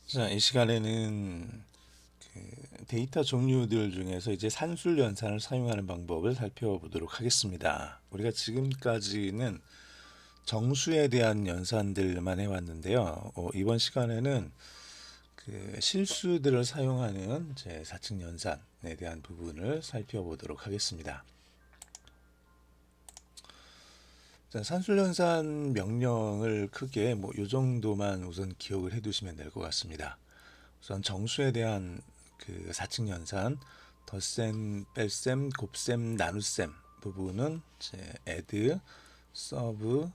자, 이 시간에는 데이터 종류들 중에서 이제 산술 연산을 사용하는 방법을 살펴보도록 하겠습니다. 우리가 지금까지는 정수에 대한 연산들만 해왔는데요. 이번 시간에는 실수들을 사용하는 제 4층 연산에 대한 부분을 살펴보도록 하겠습니다. 자, 산술 연산 명령을 크게 요 정도만 우선 기억을 해두시면 될 것 같습니다. 우선 정수에 대한 4층 연산, 덧셈, 뺄셈, 곱셈, 나눗셈 부분은 이제 add, sub,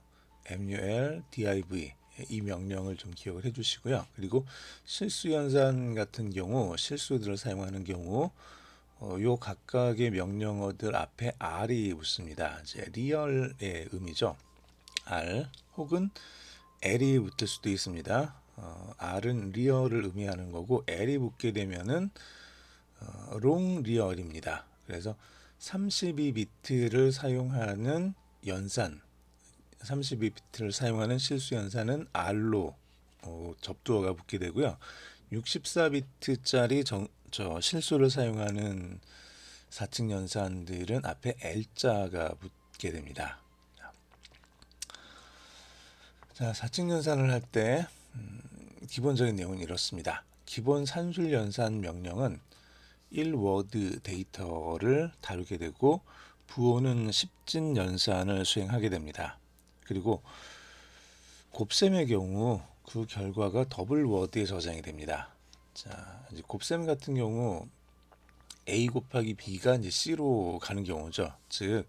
mul, div 이 명령을 좀 기억을 해주시고요. 그리고 실수 연산 같은 경우, 실수들을 사용하는 경우, 요 각각의 명령어들 앞에 r이 붙습니다. 이제 리얼의 의미죠. r 혹은 l이 붙을 수도 있습니다. r은 리얼을 의미하는 거고 l이 붙게 되면은 롱 리얼입니다. 그래서 32비트를 사용하는 연산, 32비트를 사용하는 실수 연산은 r로 접두어가 붙게 되고요. 64비트짜리 실수를 사용하는 4층 연산들은 앞에 L자가 붙게 됩니다. 자, 4층 연산을 할 때 기본적인 내용은 이렇습니다. 기본 산술 연산 명령은 1워드 데이터를 다루게 되고 부호는 10진 연산을 수행하게 됩니다. 그리고 곱셈의 경우 그 결과가 더블 워드에 저장이 됩니다. 자, 이제 곱셈 같은 경우 A 곱하기 B가 이제 C로 가는 경우죠. 즉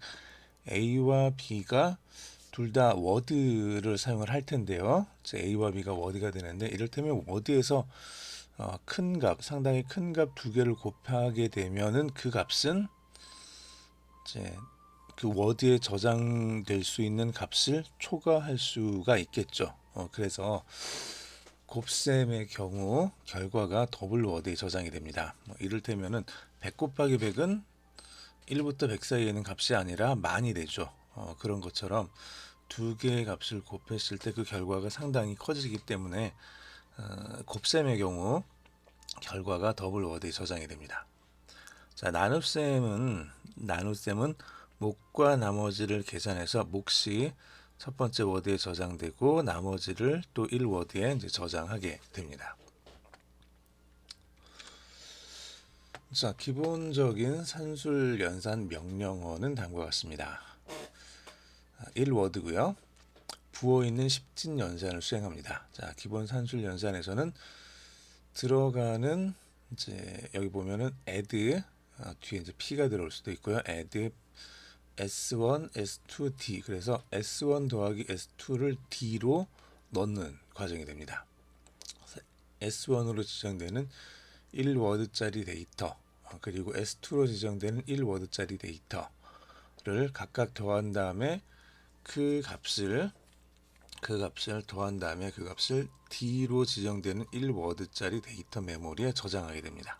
A와 B가 둘 다 워드를 사용을 할 텐데요. 즉 A와 B가 워드가 되는데 이를테면 워드에서 큰 값, 상당히 큰 값 두 개를 곱하게 되면은 그 값은 이제 그 워드에 저장될 수 있는 값을 초과할 수가 있겠죠. 그래서 곱셈의 경우 결과가 더블 워드에 저장이 됩니다. 이를테면은 100 곱하기 100은 1부터 100 사이에 있는 값이 아니라 만이 되죠. 그런 것처럼 두 개의 값을 곱했을 때 그 결과가 상당히 커지기 때문에 곱셈의 경우 결과가 더블 워드에 저장이 됩니다. 자, 나눗셈은 몫과 나머지를 계산해서 몫이 첫 번째 워드에 저장되고 나머지를 또 1워드에 이제 저장하게 됩니다. 자, 기본적인 산술 연산 명령어는 다음과 같습니다. 1워드고요. 부호 있는 10진 연산을 수행합니다. 자, 기본 산술 연산에서는 들어가는 이제 여기 보면은 add 뒤에 이제 p가 들어올 수도 있고요. add S1, S2, D 그래서 S1 더하기 S2를 D로 넣는 과정이 됩니다. S1으로 지정되는 1워드짜리 데이터 그리고 S2로 지정되는 1워드짜리 데이터를 각각 더한 다음에 그 값을 더한 다음에 그 값을 D로 지정되는 1워드짜리 데이터 메모리에 저장하게 됩니다.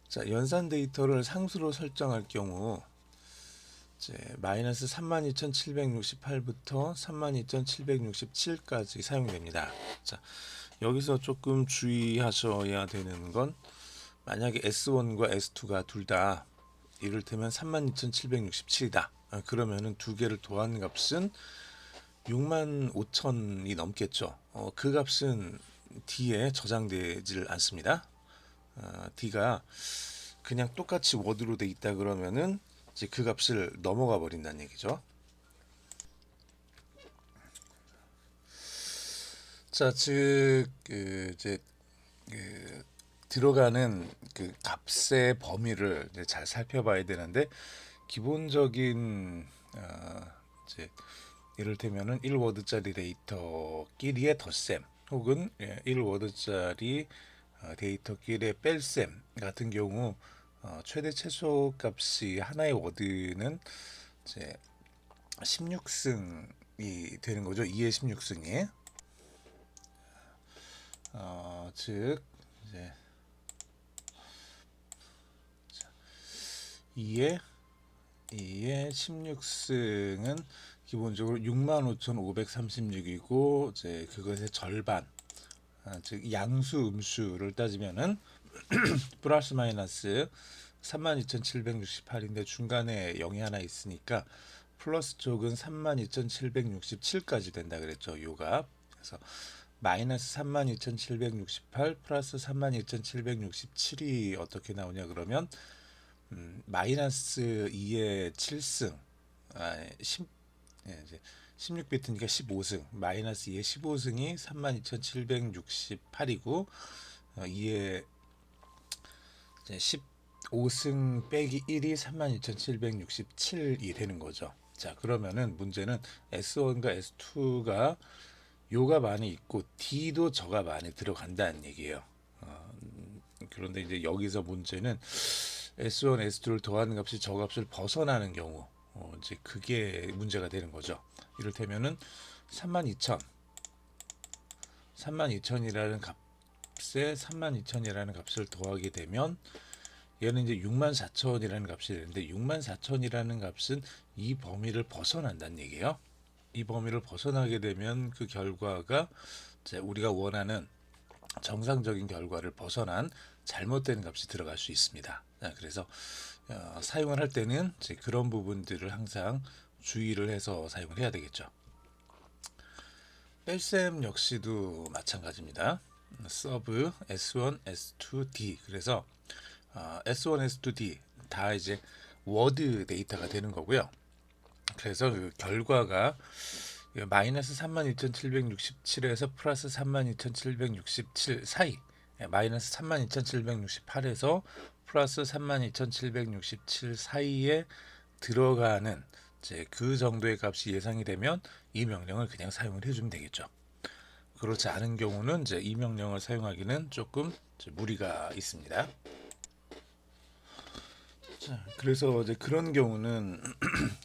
자, 연산 데이터를 상수로 설정할 경우 이제 마이너스 32,768부터 32,767까지 사용됩니다. 자, 여기서 조금 주의하셔야 되는 건 만약에 S1과 S2가 둘 다 이를테면 32,767이다. 그러면은 두 개를 더한 값은 65,000이 넘겠죠. 그 값은 D에 저장되질 않습니다. D가 그냥 똑같이 워드로 돼 있다 그러면은 이제 그 값을 넘어가 버린다는 얘기죠. 자, 즉 이제 들어가는 그 값의 범위를 이제 잘 살펴봐야 되는데 기본적인 이제 이를테면은 1워드짜리 데이터끼리의 덧셈 혹은 1워드짜리 데이터끼리의 뺄셈 같은 경우 최대 최소 값이 하나의 워드는 이제 16승이 되는 거죠. 2의 16승이. 즉 이제 2의 16승은 기본적으로 65,536이고 이제 그것의 절반, 즉 양수 음수를 따지면은 플러스 마이너스 32,768인데 중간에 0이 하나 있으니까 플러스 쪽은 32,767까지 된다 그랬죠. 요가. 그래서 마이너스 32,768 플러스 32,767이 어떻게 나오냐 그러면 마이너스 2의 7승 10, 이제 16비트니까 15승 마이너스 2의 15승이 32,768이고 2의 15승 빼기 1이 32,767이 되는 거죠. 자, 그러면은 문제는 S1과 S2가 요가 많이 있고 D도 저가 많이 들어간다는 얘기예요. 그런데 이제 여기서 문제는 S1, S2를 더하는 값이 저 값을 벗어나는 경우 이제 그게 문제가 되는 거죠. 이를테면은 32,000이라는 값에 32,000이라는 값을 더하게 되면 얘는 이제 64,000이라는 값이 되는데 64,000이라는 값은 이 범위를 벗어난다는 얘기예요. 이 범위를 벗어나게 되면 그 결과가 이제 우리가 원하는 정상적인 결과를 벗어난 잘못된 값이 들어갈 수 있습니다. 그래서 사용을 할 때는 이제 그런 부분들을 항상 주의를 해서 사용을 해야 되겠죠. 뺄셈 역시도 마찬가지입니다. 서브 S1, S2, D. 그래서 S1, S2, D 다 이제 워드 데이터가 되는 거고요. 그래서 그 결과가 마이너스 32,767에서 플러스 32,767 사이, 마이너스 32,768에서 플러스 32,767 사이에 들어가는 이제 그 정도의 값이 예상이 되면 이 명령을 그냥 사용을 해주면 되겠죠. 그렇지 않은 경우는 이제 이 명령을 사용하기는 조금 무리가 있습니다. 자, 그래서 이제 그런 경우는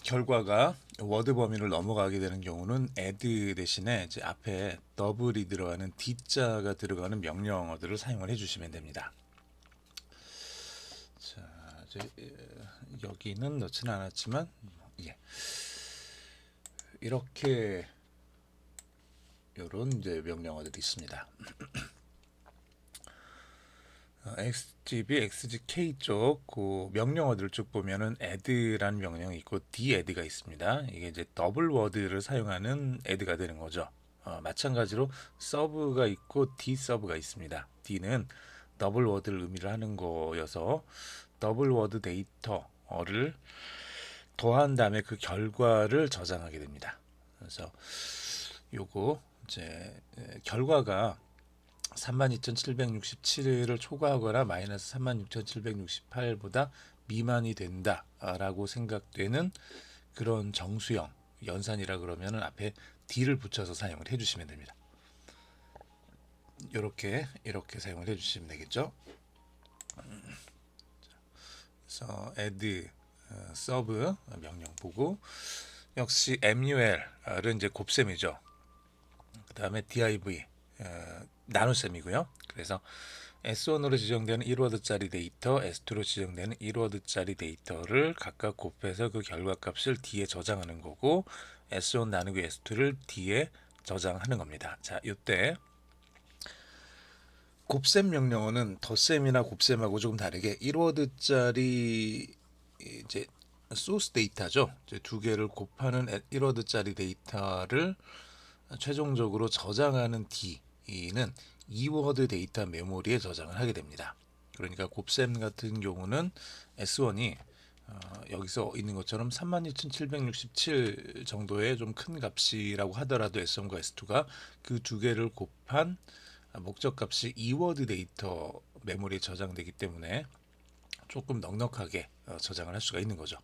결과가 워드 범위를 넘어가게 되는 경우는 add 대신에 이제 앞에 더블이 들어가는 d자가 들어가는 명령어들을 사용을 해주시면 됩니다. 자, 이제 여기는 넣지는 않았지만 예. 이렇게 이런 이제 명령어들이 있습니다. XGB, XGK 쪽 그 명령어들 쭉 보면은 add라는 명령이 있고 dadd가 있습니다. 이게 이제 더블 워드를 사용하는 add가 되는 거죠. 마찬가지로 서브가 있고 dsub가 있습니다. d는 더블 워드를 의미를 하는 거여서 더블 워드 데이터를 더한 다음에 그 결과를 저장하게 됩니다. 그래서 요거 이제 결과가 32,767을 초과하거나 마이너스 36,768보다 미만이 된다라고 생각되는 그런 정수형 연산이라 그러면은 앞에 d를 붙여서 사용을 해주시면 됩니다. 이렇게 사용을 해주시면 되겠죠. 그래서 add, sub 명령 보고 역시 mul은 이제 곱셈이죠. 그 다음에 div 나눗셈이고요. 그래서 S1으로 지정되는 1워드짜리 데이터, S2로 지정되는 1워드짜리 데이터를 각각 곱해서 그 결과값을 D에 저장하는 거고 S1 나누기 S2를 D에 저장하는 겁니다. 자, 이때 곱셈 명령어는 덧셈이나 곱셈하고 조금 다르게 1워드짜리 이제 소스 데이터죠. 이제 두 개를 곱하는 1워드짜리 데이터를 최종적으로 저장하는 D는 2워드 데이터 메모리에 저장을 하게 됩니다. 그러니까 곱셈 같은 경우는 S1이 여기서 있는 것처럼 32,767 정도의 좀 큰 값이라고 하더라도 S1과 S2가 그 두 개를 곱한 목적값이 2워드 데이터 메모리에 저장되기 때문에 조금 넉넉하게 저장을 할 수가 있는 거죠.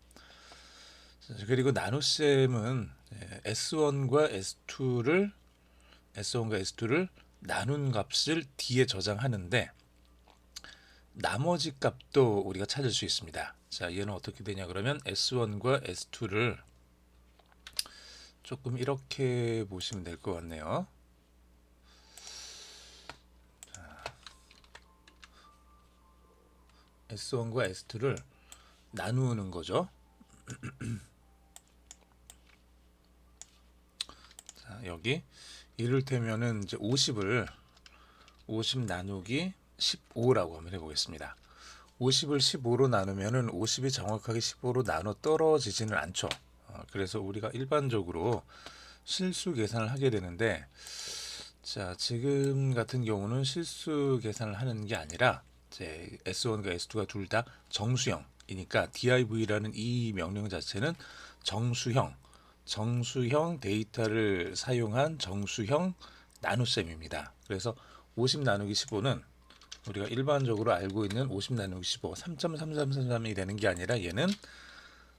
그리고 나눗셈은 S1과 S2를 나눈 값을 D에 저장하는데 나머지 값도 우리가 찾을 수 있습니다. 자, 얘는 어떻게 되냐 그러면 S1과 S2를 조금 이렇게 보시면 될 것 같네요. S1과 S2를 나누는 거죠. 여기 이를테면은 이제 50을 50 나누기 15라고 한번 해보겠습니다. 50을 15로 나누면은 50이 정확하게 15로 나눠 떨어지지는 않죠. 그래서 우리가 일반적으로 실수 계산을 하게 되는데, 자, 지금 같은 경우는 실수 계산을 하는 게 아니라 이제 S1과 S2가 둘 다 정수형이니까 div라는 이 명령 자체는 정수형 데이터를 사용한 정수형 나눗셈입니다. 그래서 50 나누기 15는 우리가 일반적으로 알고 있는 50 나누기 15 3.3333이 되는 게 아니라 얘는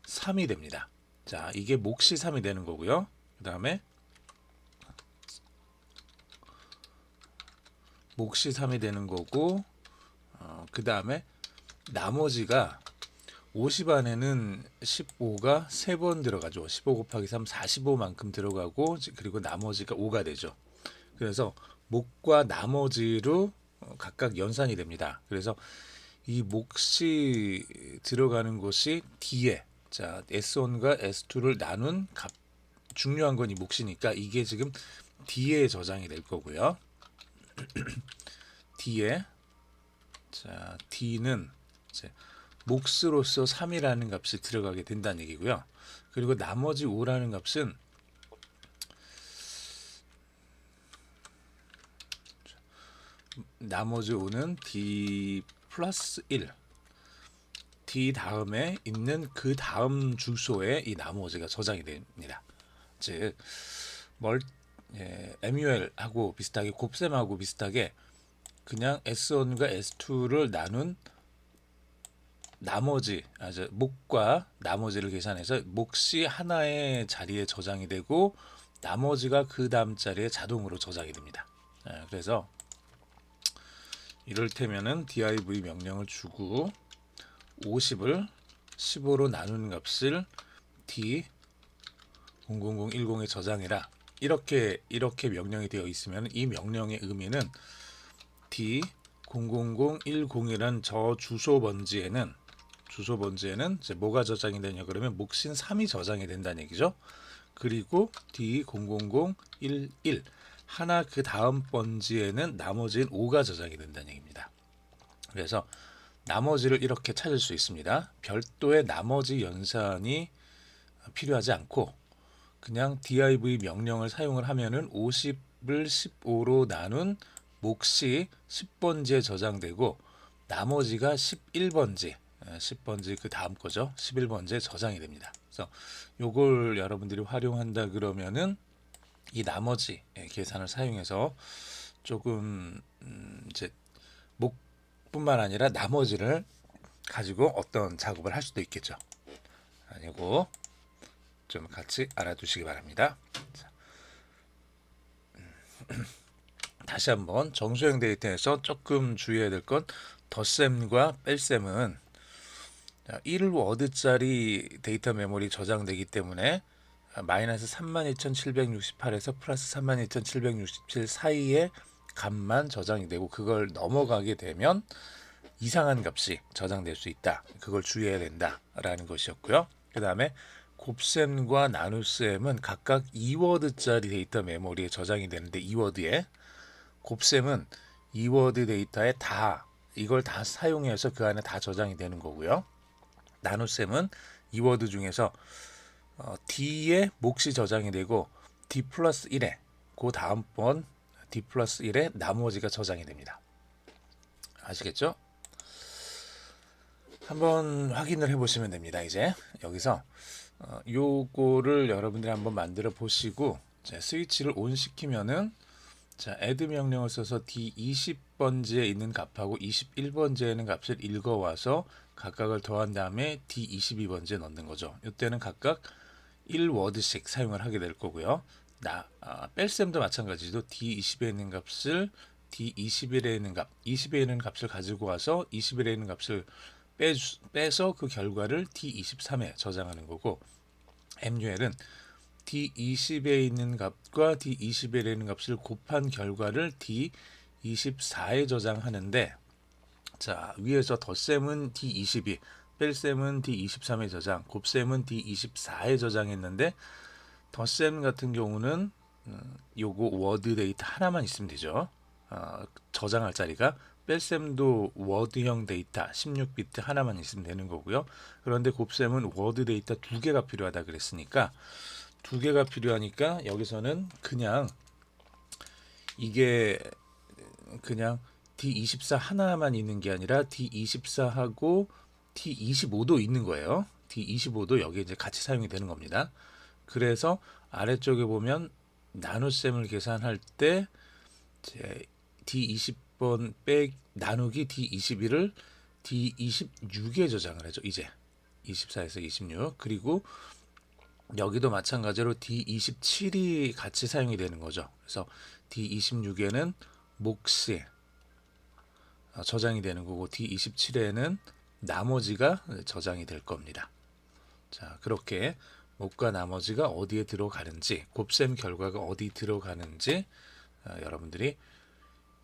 3이 됩니다. 자, 이게 몫이 3이 되는 거고요. 그 다음에 몫이 3이 되는 거고, 그 다음에 나머지가 50 안에는 15가 3번 들어가죠. 15 곱하기 3 45만큼 들어가고, 그리고 나머지가 5가 되죠. 그래서 몫과 나머지로 각각 연산이 됩니다. 그래서 이 몫이 들어가는 곳이 D에, 자, S1과 S2를 나눈 값, 중요한 건 이 몫이니까 이게 지금 D에 저장이 될 거고요. D에, 자, D는 이제 몫으로서 3이라는 값이 들어가게 된다는 얘기고요. 그리고 나머지 5라는 값은 나머지 5는 D 플러스 1, D 다음에 있는 그 다음 주소에 이 나머지가 저장이 됩니다. 즉 MUL하고 비슷하게, 곱셈하고 비슷하게 그냥 S1과 S2를 나눈 나머지, 몫과 나머지를 계산해서 몫이 하나의 자리에 저장이 되고 나머지가 그 다음 자리에 자동으로 저장이 됩니다. 그래서 이를테면은 div 명령을 주고 50을 15로 나누는 값을 d 00010에 저장해라, 이렇게 명령이 되어 있으면 이 명령의 의미는 d 00010이란 저 주소 번지에는 이제 뭐가 저장이 되냐 그러면 몫인 3이 저장이 된다는 얘기죠. 그리고 D00011 하나 그 다음 번지에는 나머지인 5가 저장이 된다는 얘기입니다. 그래서 나머지를 이렇게 찾을 수 있습니다. 별도의 나머지 연산이 필요하지 않고 그냥 div 명령을 사용을 하면은 50을 15로 나눈 몫이 10번지에 저장되고 나머지가 11번지 그 다음 거죠. 11번지에 저장이 됩니다. 그래서 요걸 여러분들이 활용한다 그러면은 이 나머지 계산을 사용해서 조금 이제 몫뿐만 아니라 나머지를 가지고 어떤 작업을 할 수도 있겠죠. 아니고 좀 같이 알아두시기 바랍니다. 자, 다시 한번 정수형 데이터에서 조금 주의해야 될 건 덧셈과 뺄셈은 1워드짜리 데이터 메모리 저장되기 때문에 마이너스 32,768에서 플러스 32,767 사이의 값만 저장이 되고 그걸 넘어가게 되면 이상한 값이 저장될 수 있다. 그걸 주의해야 된다라는 것이었고요. 그 다음에 곱셈과 나눗셈은 각각 2워드짜리 데이터 메모리에 저장이 되는데 2워드에 곱셈은 2워드 데이터에 이걸 다 사용해서 그 안에 다 저장이 되는 거고요. 나눗셈은 2워드 중에서 D에 몫이 저장이 되고 D 플러스 1에 그 다음번 D 플러스 1에 나머지가 저장이 됩니다. 아시겠죠? 한번 확인을 해보시면 됩니다. 이제 여기서 요거를 여러분들이 한번 만들어 보시고 스위치를 온 시키면은 add 명령을 써서 D20번지에 있는 값하고 21번지에 있는 값을 읽어와서 각각을 더한 다음에 D22번지에 넣는 거죠. 이때는 각각 1워드씩 사용을 하게 될 거고요. 뺄셈도 마찬가지로 D20에 있는 값을 D21에 있는 값, 20에 있는 값을 가지고 와서 21에 있는 값을 빼서 그 결과를 D23에 저장하는 거고, MUL은 D20에 있는 값과 D21에 있는 값을 곱한 결과를 D24에 저장하는데, 자, 위에서 덧셈은 D22, 뺄셈은 D23에 저장, 곱셈은 D24에 저장했는데 덧셈 같은 경우는 요거 워드 데이터 하나만 있으면 되죠. 저장할 자리가 뺄셈도 워드형 데이터 16비트 하나만 있으면 되는 거고요. 그런데 곱셈은 워드 데이터 두 개가 필요하다 그랬으니까 두 개가 필요하니까 여기서는 그냥 이게 그냥 D24 하나만 있는 게 아니라 D24하고 D25도 있는 거예요. D25도 여기에 이제 같이 사용이 되는 겁니다. 그래서 아래쪽에 보면 나눗셈을 계산할 때 이제 D20번 나누기 D21을 D26에 저장을 하죠. 이제 24에서 26. 그리고 여기도 마찬가지로 D27이 같이 사용이 되는 거죠. 그래서 D26에는 몫이 저장이 되는 거고 D27에는 나머지가 저장이 될 겁니다. 자, 그렇게 몫과 나머지가 어디에 들어가는지, 곱셈 결과가 어디 들어가는지 여러분들이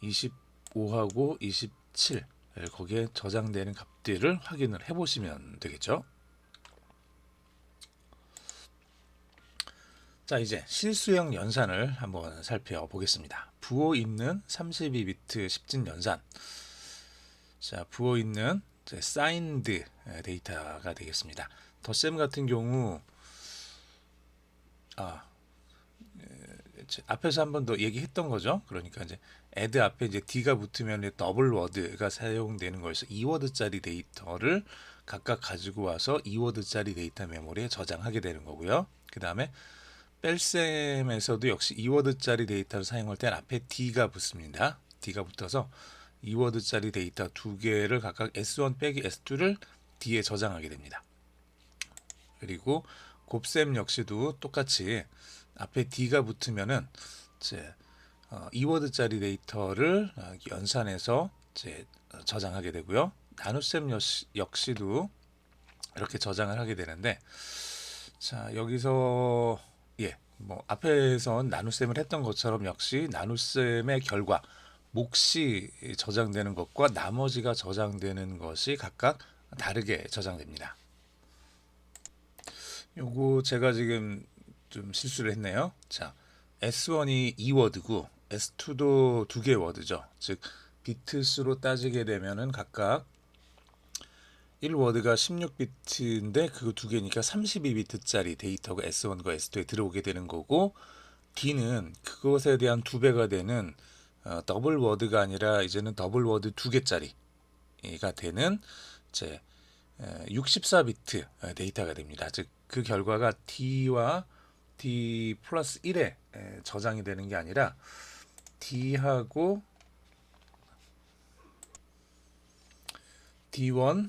25하고 27 거기에 저장되는 값들을 확인을 해보시면 되겠죠. 자, 이제 실수형 연산을 한번 살펴보겠습니다. 부호 있는 32비트 10진 연산. 자, 부호 있는 사인드 데이터가 되겠습니다. 덧셈 같은 경우 앞에서 한 번 더 얘기했던 거죠. 그러니까 이제 add 앞에 이제 d가 붙으면 더블 워드가 사용되는 거여서 2워드짜리 데이터를 각각 가지고 와서 2워드짜리 데이터 메모리에 저장하게 되는 거고요. 그 다음에 뺄셈에서도 역시 2워드짜리 데이터를 사용할 때 앞에 d가 붙습니다. d가 붙어서 2워드짜리 데이터 두 개를 각각 S1 빼기 S2를 d에 저장하게 됩니다. 그리고 곱셈 역시도 똑같이 앞에 d가 붙으면은 이제 2워드짜리 데이터를 연산해서 이제 저장하게 되고요. 나눗셈 역시도 이렇게 저장을 하게 되는데, 자, 여기서 뭐 앞에서 나눗셈을 했던 것처럼 역시 나눗셈의 결과 몫이 저장되는 것과 나머지가 저장되는 것이 각각 다르게 저장됩니다. 요거 제가 지금 좀 실수를 했네요. 자, S1이 2워드고 S2도 2개 워드죠. 즉 비트수로 따지게 되면은 각각 1워드가 16비트인데 그거 두 개니까 32비트짜리 데이터가 S1과 S2에 들어오게 되는 거고, D는 그것에 대한 2배가 되는 더블 워드가 아니라 이제는 더블 워드 2개짜리가 되는 이제 64비트 데이터가 됩니다. 즉 그 결과가 D와 D 플러스 1에 저장이 되는 게 아니라 D하고 D1,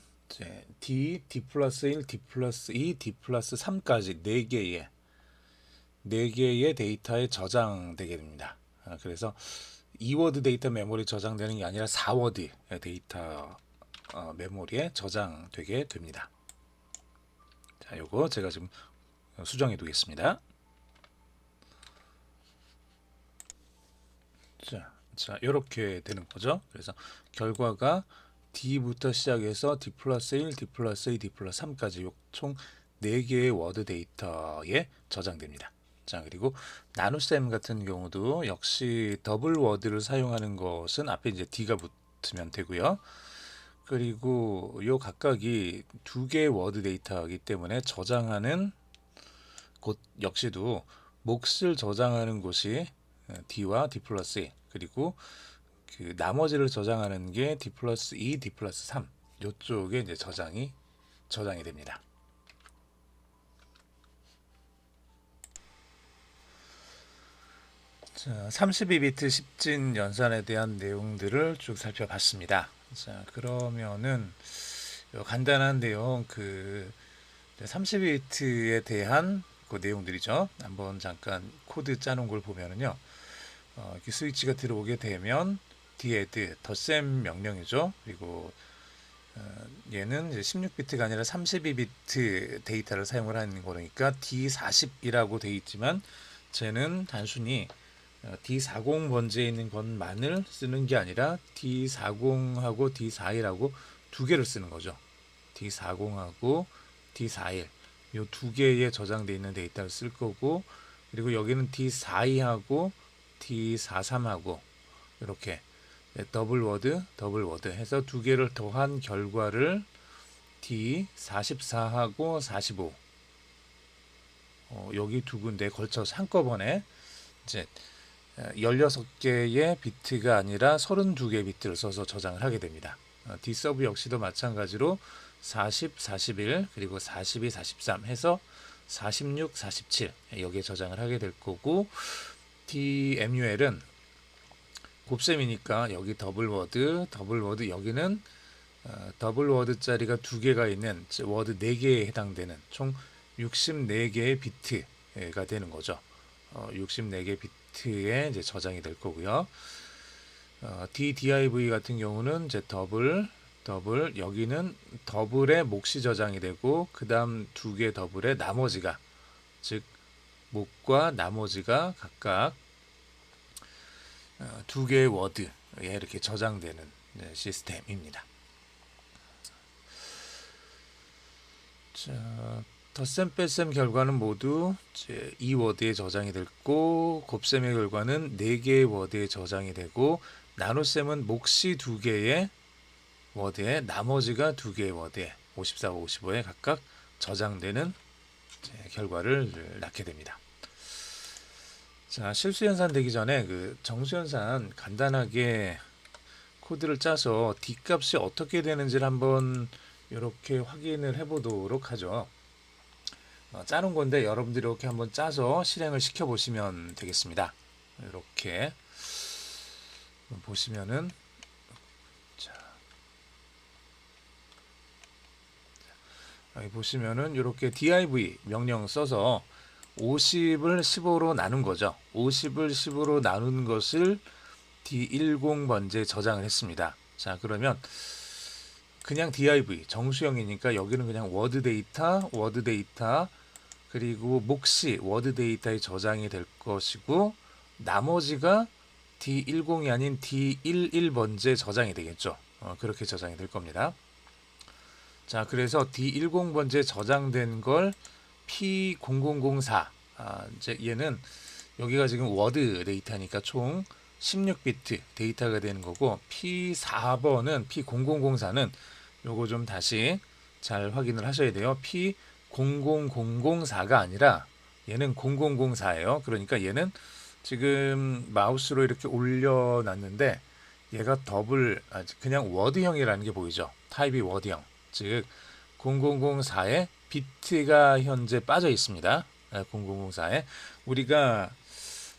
D 플러스 1, D 플러스 2, D 플러스 3까지 4개의 데이터에 저장되게 됩니다. 그래서 2워드 데이터 메모리 저장되는 게 아니라 4워드 데이터 메모리에 저장되게 됩니다. 자, 요거 제가 지금 수정해 두겠습니다. 자, 이렇게 되는 거죠. 그래서 결과가 D부터 시작해서 D 플러스 1, D 플러스 2, D 플러스 3까지 총 4개의 워드 데이터에 저장됩니다. 자, 그리고 나눗셈 같은 경우도 역시 더블 워드를 사용하는 것은 앞에 이제 D가 붙으면 되고요. 그리고 요 각각이 2개의 워드 데이터이기 때문에 저장하는 곳 역시도 몫을 저장하는 곳이 D와 D 플러스 2, 그리고 그 나머지를 저장하는 게 D 플러스 2, D 플러스 3 요쪽에 이제 저장이 됩니다. 자, 32비트 10진 연산에 대한 내용들을 쭉 살펴봤습니다. 자, 그러면은 간단한 내용 32비트에 대한 그 내용들이죠. 한번 잠깐 코드 짜놓은 걸 보면은요. 이렇게 스위치가 들어오게 되면 dadd 덧셈 명령이죠. 그리고 얘는 이제 16비트가 아니라 32비트 데이터를 사용을 하는 거니까 D40이라고 되어 있지만 쟤는 단순히 D40 번지에 있는 것만을 쓰는 게 아니라 D40하고 D41하고 두 개를 쓰는 거죠. D40하고 D41 이 두 개에 저장되어 있는 데이터를 쓸 거고, 그리고 여기는 D42하고 D43하고 이렇게 더블 워드 해서 두 개를 더한 결과를 D44하고 45 여기 두 군데 걸쳐서 한꺼번에 이제 16개의 비트가 아니라 32개의 비트를 써서 저장을 하게 됩니다. D서브 역시도 마찬가지로 40, 41 그리고 42, 43 해서 46, 47 여기에 저장을 하게 될 거고 DMUL은 곱셈이니까 여기 더블 워드 여기는 더블 워드짜리가 두 개가 있는 워드 4개에 해당되는 총 64개의 비트가 되는 거죠. 64개 비트에 이제 저장이 될 거고요. DDIV 같은 경우는 이제 더블 여기는 더블의 몫이 저장이 되고 그다음 두 개 더블의 나머지가 즉 몫과 나머지가 각각 두 개의 워드에 이렇게 저장되는 시스템입니다. 자, 덧셈 뺄셈 결과는 모두 이제 이 워드에 저장이 됐고 곱셈의 결과는 4개의 워드에 저장이 되고 나눗셈은 몫이 2개의 워드에 나머지가 2개의 워드에 54, 55에 각각 저장되는 결과를 낳게 됩니다. 자, 실수연산 되기 전에 그 정수연산 간단하게 코드를 짜서 D값이 어떻게 되는지를 한번 이렇게 확인을 해보도록 하죠. 짜는 건데 여러분들이 이렇게 한번 짜서 실행을 시켜 보시면 되겠습니다. 이렇게 보시면은 자, 여기 보시면은 이렇게 div 명령 써서 50을 15로 나눈 거죠. 50을 15로 나눈 것을 D10번째에 저장을 했습니다. 자, 그러면 그냥 div 정수형이니까 여기는 그냥 워드 데이터 그리고 몫이 워드 데이터에 저장이 될 것이고 나머지가 D10이 아닌 D11번째에 저장이 되겠죠. 그렇게 저장이 될 겁니다. 자, 그래서 D10번째에 저장된 걸 P0004 이제 얘는 여기가 지금 워드 데이터니까 총 16비트 데이터가 되는 거고 P4번은 P0004는 요거 좀 다시 잘 확인을 하셔야 돼요. P00004가 아니라 얘는 0004예요. 그러니까 얘는 지금 마우스로 이렇게 올려놨는데 얘가 그냥 워드형이라는 게 보이죠. 타입이 워드형. 즉 0004에 비트가 현재 빠져 있습니다. 0004에 우리가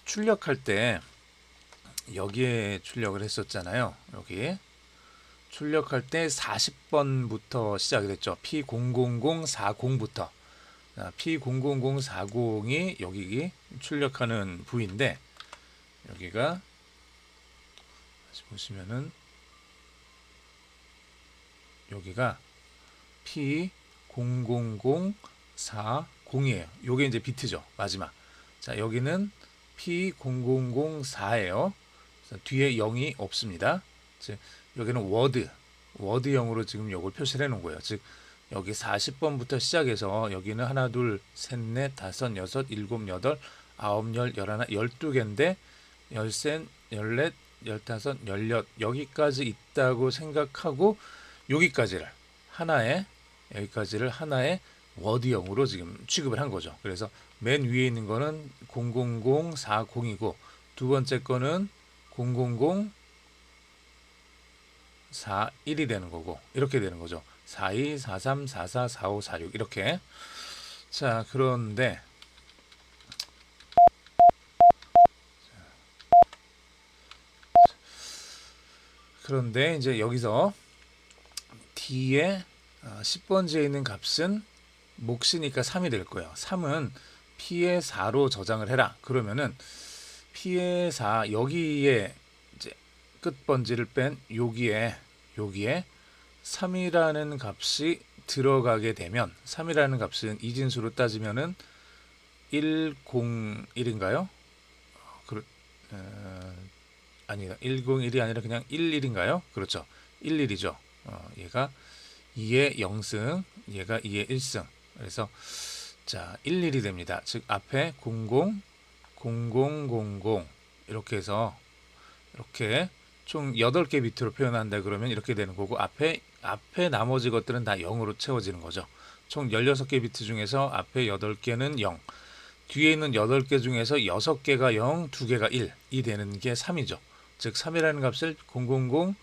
출력할 때 여기에 출력을 했었잖아요. 여기 출력할 때 40번부터 시작이 됐죠. P00040부터 P00040이 여기 출력하는 부위인데 여기가 다시 보시면은 여기가 P00040이에요. 요게 이제 비트죠. 마지막. 자, 여기는 P0004예요. 뒤에 0이 없습니다. 즉 여기는 워드형으로 지금 요걸 표시를 해 놓은 거예요. 즉 여기 40번부터 시작해서 여기는 하나, 둘, 셋, 넷, 다섯, 여섯, 일곱, 여덟, 아홉, 열, 열하나, 12개인데 열셋, 열넷, 열다섯, 열여덟 여기까지 있다고 생각하고 여기까지를 하나의 워드형으로 지금 취급을 한 거죠. 그래서 맨 위에 있는 거는 00040이고 두 번째 거는 00041이 되는 거고 이렇게 되는 거죠. 42, 43, 44, 45, 46 이렇게. 자, 그런데 이제 여기서 D에 10번째에 있는 값은 몫이니까 3이 될 거예요. 3은 P의 4로 저장을 해라. 그러면은 P의 4 여기에 이제 끝번지를 뺀 여기에 3이라는 값이 들어가게 되면 3이라는 값은 이진수로 따지면은 101인가요? 아니다. 101이 아니라 그냥 11인가요? 그렇죠. 11이죠. 얘가 2의 0승, 얘가 2의 1승. 그래서 자, 11이 됩니다. 즉 앞에 00, 0000 이렇게 해서 이렇게 총 8개 비트로 표현한다 그러면 이렇게 되는 거고, 앞에 나머지 것들은 다 0으로 채워지는 거죠. 총 16개 비트 중에서 앞에 8개는 0, 뒤에 있는 8개 중에서 6개가 0, 2개가 1, 이 되는 게 3이죠. 즉 3이라는 값을 000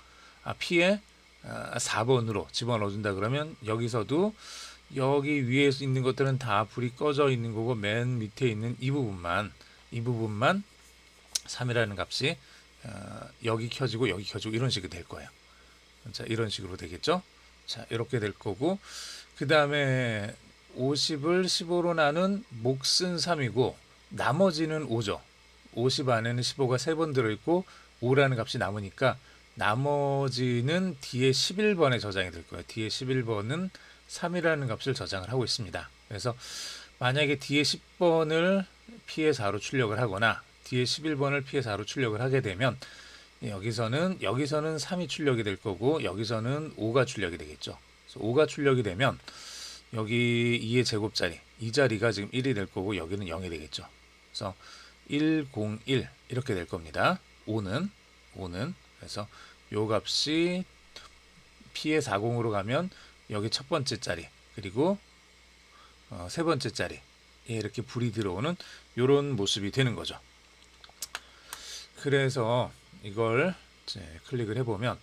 P에 4번으로 집어넣어준다 그러면 여기서도 여기 위에 있는 것들은 다 불이 꺼져 있는 거고, 맨 밑에 있는 이 부분만 3이라는 값이 여기 켜지고 여기 켜지고 이런 식이 될 거예요. 자, 이런 식으로 되겠죠. 자, 이렇게 될 거고, 그 다음에 50을 15로 나눈 몫은 3이고 나머지는 5죠. 50 안에는 15가 3번 들어있고 5라는 값이 남으니까 나머지는 뒤에 11번에 저장이 될 거예요. 뒤에 11번은 3이라는 값을 저장을 하고 있습니다. 그래서 만약에 뒤에 10번을 P의 4로 출력을 하거나 뒤에 11번을 P의 4로 출력을 하게 되면 여기서는 3이 출력이 될 거고 여기서는 5가 출력이 되겠죠. 그래서 5가 출력이 되면 여기 2의 제곱자리, 이 자리가 지금 1이 될 거고 여기는 0이 되겠죠. 그래서 101 이렇게 될 겁니다. 5는 그래서 요 값이 P의 40으로 가면 여기 첫 번째 자리, 그리고 세 번째 자리에 이렇게 불이 들어오는 이런 모습이 되는 거죠. 그래서 이걸 이제 클릭을 해보면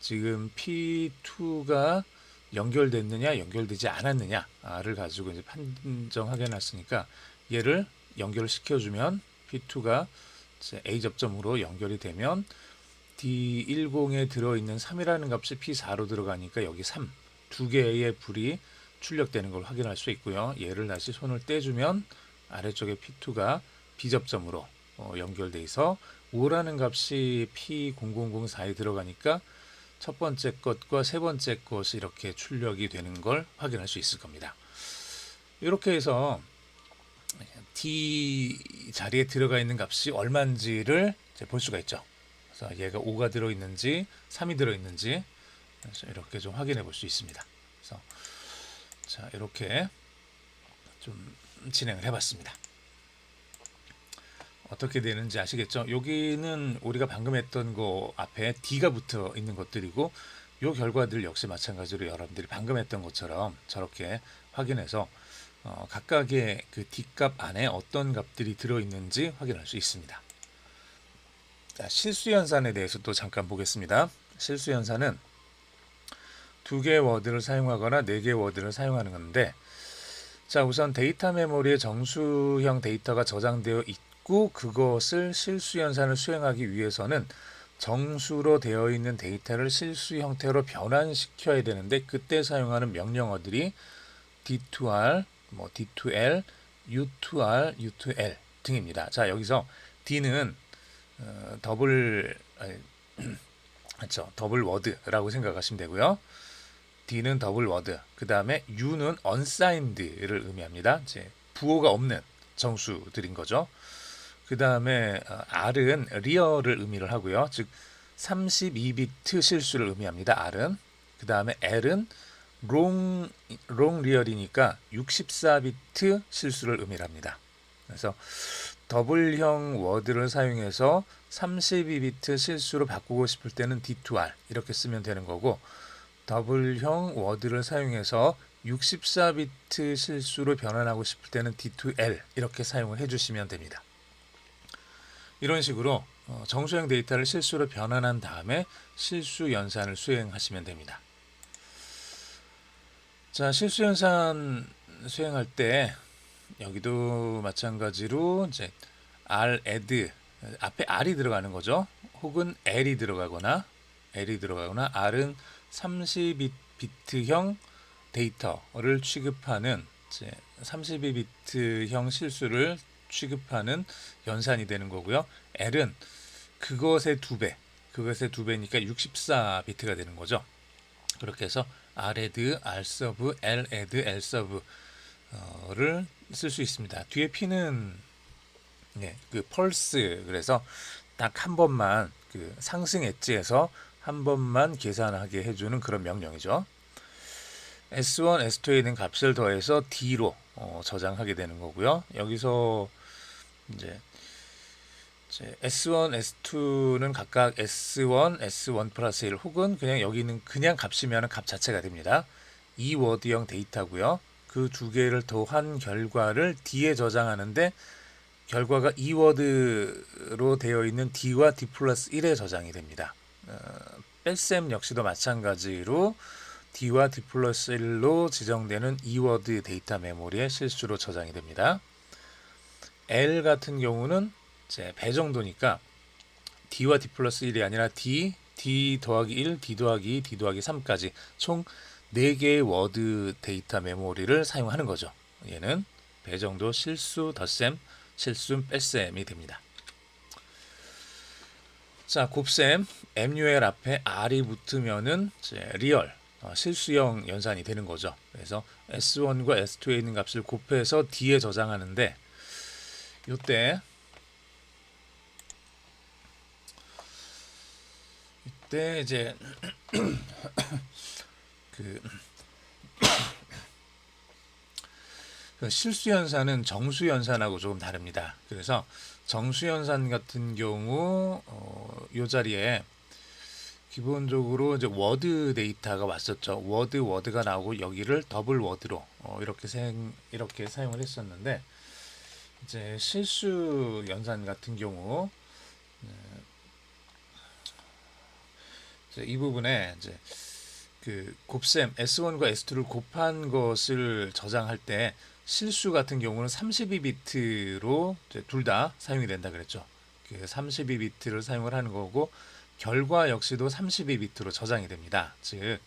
지금 P2가 연결됐느냐 연결되지 않았느냐를 가지고 이제 판정하게 해놨으니까 얘를 연결을 시켜주면 P2가 A 접점으로 연결이 되면 D10에 들어있는 3이라는 값이 P4로 들어가니까 여기 3, 두 개의 불이 출력되는 걸 확인할 수 있고요. 얘를 다시 손을 떼주면 아래쪽에 P2가 B 접점으로 연결돼 있어 5라는 값이 P0004에 들어가니까 첫 번째 것과 세 번째 것이 이렇게 출력이 되는 걸 확인할 수 있을 겁니다. 이렇게 해서 D 자리에 들어가 있는 값이 얼마인지를 볼 수가 있죠. 그래서 얘가 5가 들어있는지 3이 들어있는지 이렇게 좀 확인해 볼 수 있습니다. 그래서 자, 이렇게 좀 진행을 해봤습니다. 어떻게 되는지 아시겠죠? 여기는 우리가 방금 했던 거 앞에 D가 붙어 있는 것들이고 이 결과들 역시 마찬가지로 여러분들이 방금 했던 것처럼 저렇게 확인해서 각각의 그 D 값 안에 어떤 값들이 들어있는지 확인할 수 있습니다. 자, 실수연산에 대해서 또 잠깐 보겠습니다. 실수연산은 2개의 워드를 사용하거나 4개의 워드를 사용하는 건데, 자, 우선 데이터 메모리에 정수형 데이터가 저장되어 있고 그것을 실수연산을 수행하기 위해서는 정수로 되어 있는 데이터를 실수 형태로 변환시켜야 되는데, 그때 사용하는 명령어들이 D2R, D2L, U2R, U2L 등입니다. 자, 여기서 D는 더블 워드라고 생각하시면 되고요. D는 더블 워드, 그 다음에 U는 unsigned를 의미합니다. 이제 부호가 없는 정수들인 거죠. 그 다음에 R은 리얼을 의미를 하고요. 즉 32비트 실수를 의미합니다. R은. 그 다음에 L은 롱 리얼이니까 64비트 실수를 의미합니다. 그래서 더블형 워드를 사용해서 32비트 실수로 바꾸고 싶을 때는 D2R 이렇게 쓰면 되는 거고, 더블형 워드를 사용해서 64비트 실수로 변환하고 싶을 때는 D2L 이렇게 사용을 해주시면 됩니다. 이런 식으로 정수형 데이터를 실수로 변환한 다음에 실수 연산을 수행하시면 됩니다. 자, 실수 연산 수행할 때 여기도 마찬가지로 이제 R add 앞에 R이 들어가는 거죠. 혹은 L이 들어가거나 R은 32비트형 데이터를 취급하는 32비트형 실수를 취급하는 연산이 되는 거고요. L은 그것의 2배, 니까 64비트가 되는 거죠. 그렇게 해서 Radd, Rsub, Ladd, Lsub를 쓸 수 있습니다. 뒤에 P는 그 펄스, 그래서 딱 한 번만 그 상승 엣지에서 한 번만 계산하게 해주는 그런 명령이죠. S1, S2에 있는 값을 더해서 D로 저장하게 되는 거고요. 여기서 이제 이제 S1, S2는 각각 S1, S1 플러스 1 혹은 그냥 여기는 그냥 값이면 값 자체가 됩니다. 이 워드형 데이터고요. 그 두 개를 더한 결과를 D에 저장하는데 결과가 이 워드로 되어 있는 D와 D 플러스 1에 저장이 됩니다. 뺄셈 역시도 마찬가지로 D와 D 플러스 1로 지정되는 이 워드 데이터 메모리에 실수로 저장이 됩니다. L 같은 경우는 이제 배 정도니까 D와 D 플러스 1이 아니라 D 더하기 1, D 더하기 2, D 더하기 3까지 총 4개의 워드 데이터 메모리를 사용하는 거죠. 얘는 배 정도 실수 덧셈, 실수 뺄셈이 됩니다. 자, 곱셈 MUL 앞에 R이 붙으면은 이제 리얼 실수형 연산이 되는 거죠. 그래서 S1과 S2에 있는 값을 곱해서 D에 저장하는데 이때 이제 그 실수 연산은 정수 연산하고 조금 다릅니다. 그래서 정수 연산 같은 경우 이 자리에 기본적으로 이제 워드 데이터가 왔었죠. 워드가 나오고 여기를 더블 워드로 이렇게 사용을 했었는데 이제 실수 연산 같은 경우 이제 이 부분에 이제 그 곱셈 S1과 S2를 곱한 것을 저장할 때 실수 같은 경우는 32비트로 둘 다 사용이 된다 그랬죠. 그 32비트를 사용을 하는 거고 결과 역시도 32비트로 저장이 됩니다. 즉,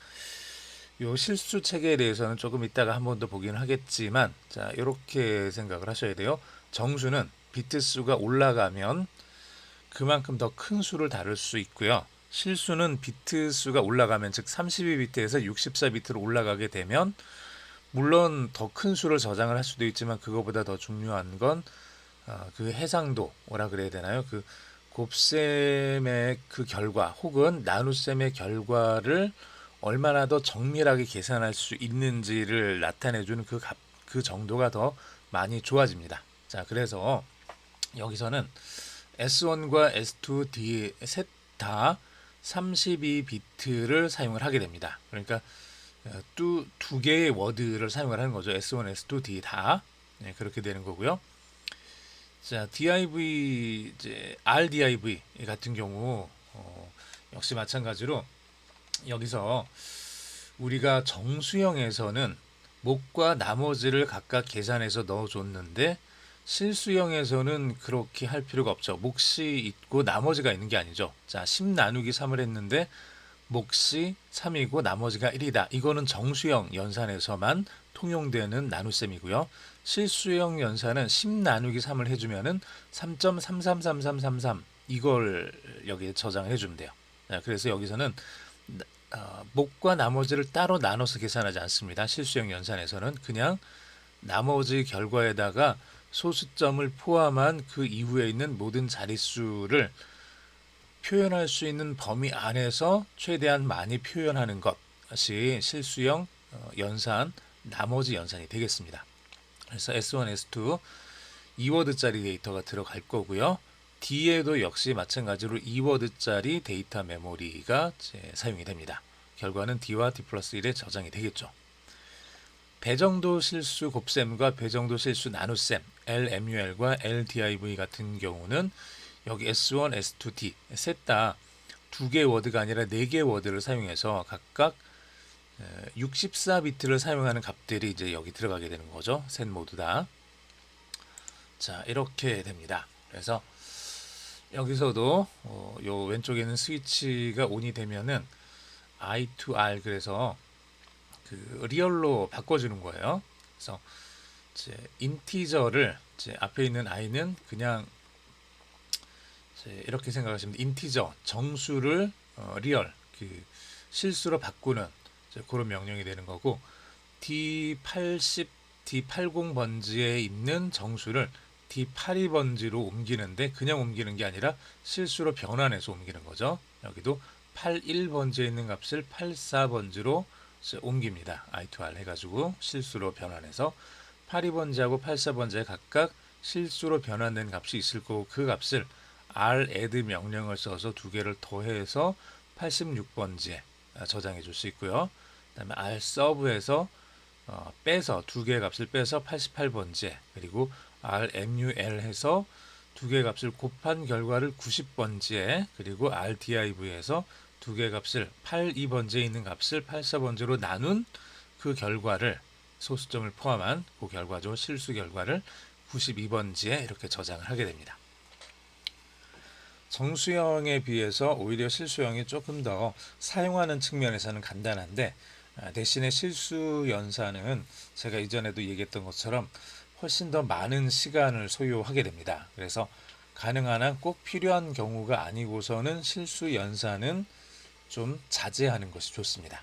요 실수 체계에 대해서는 조금 이따가 한 번 더 보긴 하겠지만, 자, 이렇게 생각을 하셔야 돼요. 정수는 비트 수가 올라가면 그만큼 더 큰 수를 다룰 수 있고요. 실수는 비트 수가 올라가면, 즉 32비트에서 64비트로 올라가게 되면 물론 더 큰 수를 저장을 할 수도 있지만 그거보다 더 중요한 건 그 해상도라 그래야 되나요? 그 곱셈의 그 결과 혹은 나눗셈의 결과를 얼마나 더 정밀하게 계산할 수 있는지를 나타내주는 그 정도가 더 많이 좋아집니다. 자, 그래서 여기서는 S1과 S2, D 셋 다 32비트를 사용을 하게 됩니다. 그러니까 두 개의 워드를 사용을 하는 거죠. S1, S2, D 다 그렇게 되는 거고요. 자, div 이제 rdiv 같은 경우 역시 마찬가지로 여기서 우리가 정수형에서는 목과 나머지를 각각 계산해서 넣어줬는데 실수형에서는 그렇게 할 필요가 없죠. 몫이 있고 나머지가 있는 게 아니죠. 자, 10 나누기 3을 했는데 몫이 3이고 나머지가 1이다. 이거는 정수형 연산에서만 통용되는 나눗셈이고요. 실수형 연산은 10 나누기 3을 해주면은 3.333333 이걸 여기에 저장해 주면 돼요. 그래서 여기서는 목과 나머지를 따로 나눠서 계산하지 않습니다. 실수형 연산에서는 그냥 나머지 결과에다가 소수점을 포함한 그 이후에 있는 모든 자릿수를 표현할 수 있는 범위 안에서 최대한 많이 표현하는 것이 실수형 연산, 나머지 연산이 되겠습니다. 그래서 S1, S2 2워드짜리 데이터가 들어갈 거고요. D에도 역시 마찬가지로 2워드짜리 데이터 메모리가 사용이 됩니다. 결과는 D와 D 플러스 1에 저장이 되겠죠. 배정도 실수 곱셈과 배정도 실수 나눗셈 LMUL과 LDIV 같은 경우는 여기 S1, S2, D 셋 다 두 개의 워드가 아니라 4개의 워드를 사용해서 각각 64비트를 사용하는 값들이 이제 여기 들어가게 되는 거죠. 셋 모두 다. 자, 이렇게 됩니다. 그래서 여기서도 요 왼쪽에 있는 스위치가 온이 되면은 I to R 그래서 그 리얼로 바꿔주는 거예요. 그래서 이제 인티저를 이제 앞에 있는 i는 그냥 이렇게 생각하시면 인티저 정수를 리얼 그 실수로 바꾸는 그런 명령이 되는 거고 D80, D80 번지에 있는 정수를 D82 번지로 옮기는데 그냥 옮기는 게 아니라 실수로 변환해서 옮기는 거죠. 여기도 81 번지에 있는 값을 84 번지로 옮깁니다. I2R 해가지고 실수로 변환해서 82번지하고 84번지에 각각 실수로 변환된 값이 있을 거고 그 값을 radd 명령을 써서 두 개를 더해서 86번지에 저장해 줄 수 있고요. 그다음에 rserve에서 빼서 두 개의 값을 빼서 88번지에, 그리고 rmul 해서 두 개의 값을 곱한 결과를 90번지에, 그리고 rdiv에서 두 개의 값을 82번지에 있는 값을 84번지로 나눈 그 결과를, 소수점을 포함한 그 결과죠. 실수 결과를 92번지에 이렇게 저장을 하게 됩니다. 정수형에 비해서 오히려 실수형이 조금 더 사용하는 측면에서는 간단한데, 대신에 실수 연산은 제가 이전에도 얘기했던 것처럼 훨씬 더 많은 시간을 소요하게 됩니다. 그래서 가능한 한 꼭 필요한 경우가 아니고서는 실수 연산은 좀 자제하는 것이 좋습니다.